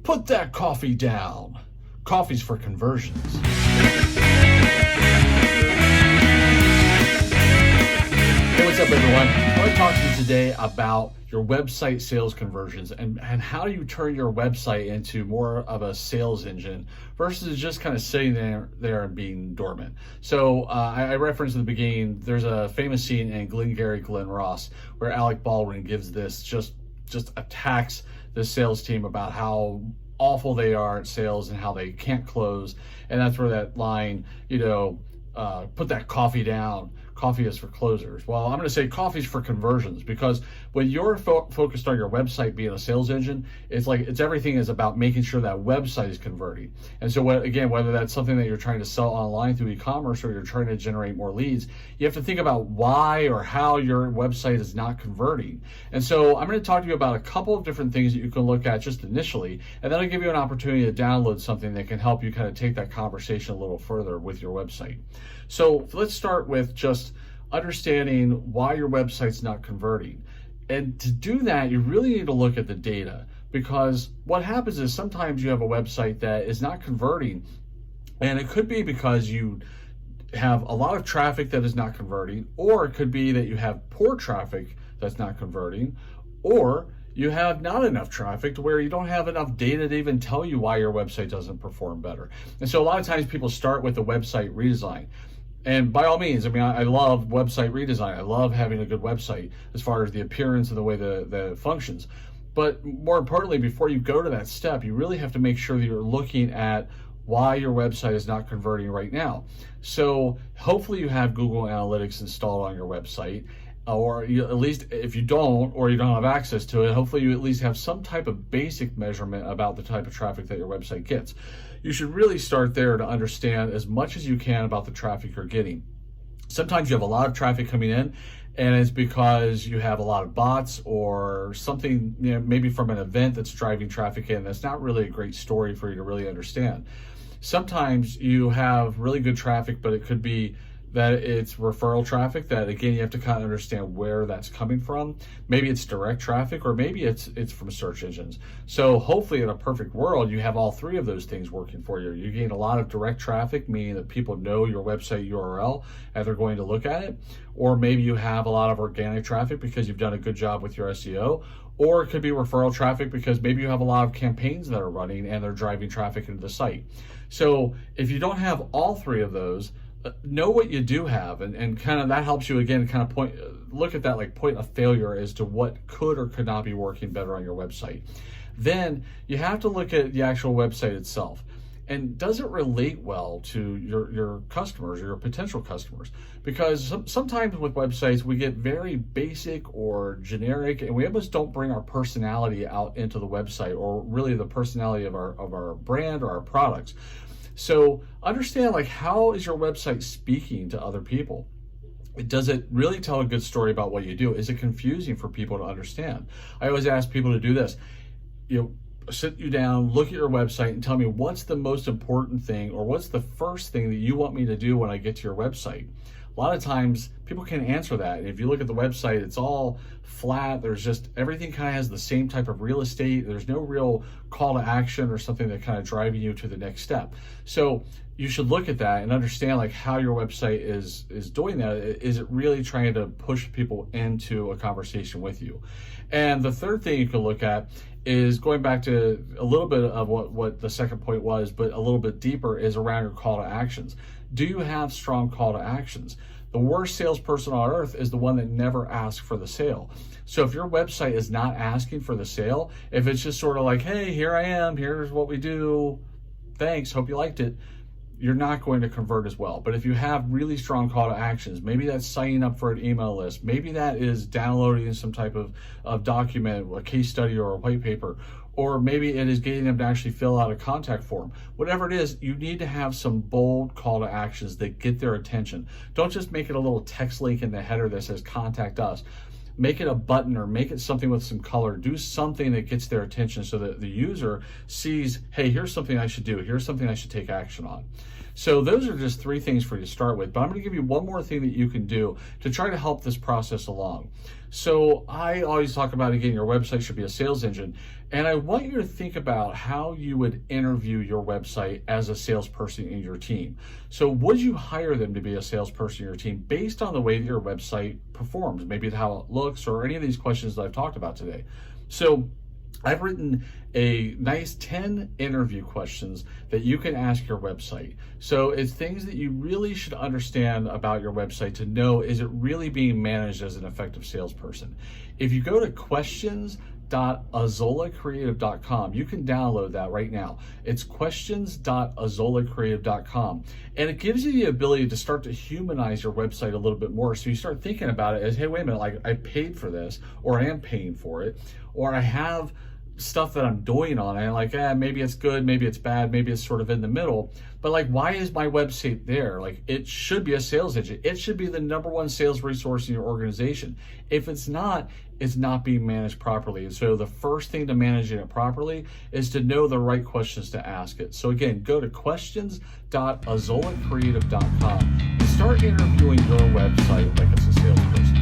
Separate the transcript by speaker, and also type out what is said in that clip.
Speaker 1: Put that coffee down. Coffee's for conversions. Hey, what's up, everyone? I want to talk to you today about your website sales conversions and how you turn your website into more of a sales engine versus just kind of sitting there and being dormant. So I referenced in the beginning, there's a famous scene in Glengarry Glen Ross where Alec Baldwin gives this just attacks the sales team about how awful they are at sales and how they can't close. And that's where that line, put that coffee down. Coffee is for closers. Well, I'm going to say coffee's for conversions, because when you're focused on your website being a sales engine, it's everything is about making sure that website is converting. And so whether that's something that you're trying to sell online through e-commerce or you're trying to generate more leads, you have to think about why or how your website is not converting. And so I'm going to talk to you about a couple of different things that you can look at just initially, and then I'll give you an opportunity to download something that can help you kind of take that conversation a little further with your website. So let's start with just understanding why your website's not converting. And to do that, you really need to look at the data, because what happens is sometimes you have a website that is not converting, and it could be because you have a lot of traffic that is not converting, or it could be that you have poor traffic that's not converting, or you have not enough traffic to where you don't have enough data to even tell you why your website doesn't perform better. And so a lot of times people start with a website redesign. And by all means, I love website redesign. I love having a good website as far as the appearance and the way the functions. But more importantly, before you go to that step, you really have to make sure that you're looking at why your website is not converting right now. So hopefully you have Google Analytics installed on your website, or at least if you don't, or you don't have access to it, hopefully you at least have some type of basic measurement about the type of traffic that your website gets. You should really start there to understand as much as you can about the traffic you're getting. Sometimes you have a lot of traffic coming in, and it's because you have a lot of bots or something, maybe from an event that's driving traffic in. That's not really a great story for you to really understand. Sometimes you have really good traffic, but it could be that it's referral traffic that, again, you have to kind of understand where that's coming from. Maybe it's direct traffic, or maybe it's from search engines. So hopefully in a perfect world, you have all three of those things working for you. You gain a lot of direct traffic, meaning that people know your website URL and they're going to look at it. Or maybe you have a lot of organic traffic because you've done a good job with your SEO. Or it could be referral traffic because maybe you have a lot of campaigns that are running and they're driving traffic into the site. So if you don't have all three of those, know what you do have, and kind of that helps you, again, kind of look at that like point of failure as to what could or could not be working better on your website. Then you have to look at the actual website itself. And does it relate well to your customers or your potential customers? Because sometimes with websites, we get very basic or generic, and we almost don't bring our personality out into the website, or really the personality of our brand or our products. So understand, how is your website speaking to other people? Does it really tell a good story about what you do? Is it confusing for people to understand? I always ask people to do this. Sit you down, look at your website, and tell me what's the most important thing, or what's the first thing that you want me to do when I get to your website. A lot of times people can't answer that. And if you look at the website, it's all flat. There's just, everything kind of has the same type of real estate. There's no real call to action or something that kind of driving you to the next step. So you should look at that and understand how your website is doing that. Is it really trying to push people into a conversation with you? And the third thing you can look at is going back to a little bit of what the second point was, but a little bit deeper, is around your call to actions. Do you have strong call to actions? The worst salesperson on earth is the one that never asks for the sale. So if your website is not asking for the sale, if it's just sort of like, hey, here I am, here's what we do, thanks, hope you liked it, you're not going to convert as well. But if you have really strong call to actions, maybe that's signing up for an email list, maybe that is downloading some type of document, a case study or a white paper, or maybe it is getting them to actually fill out a contact form. Whatever it is, you need to have some bold call to actions that get their attention. Don't just make it a little text link in the header that says contact us. Make it a button, or make it something with some color. Do something that gets their attention so that the user sees, hey, here's something I should do. Here's something I should take action on. So those are just three things for you to start with. But I'm going to give you one more thing that you can do to try to help this process along. So I always talk about, again, your website should be a sales engine. And I want you to think about how you would interview your website as a salesperson in your team. So would you hire them to be a salesperson in your team based on the way that your website performs, maybe how it looks, or any of these questions that I've talked about today? So I've written a nice 10 interview questions that you can ask your website. So it's things that you really should understand about your website to know, is it really being managed as an effective salesperson? If you go to questions.azolacreative.com, you can download that right now. It's questions.azolacreative.com. And it gives you the ability to start to humanize your website a little bit more. So you start thinking about it as, hey, wait a minute, like I paid for this, or I am paying for it, or I have stuff that I'm doing on it. Like, maybe it's good, maybe it's bad, maybe it's sort of in the middle. But like, why is my website there? Like, it should be a sales engine. It should be the #1 sales resource in your organization. If it's not, it's not being managed properly. And so the first thing to managing it properly is to know the right questions to ask it. So again, go to questions.azolacreative.com and start interviewing your website like it's a salesperson.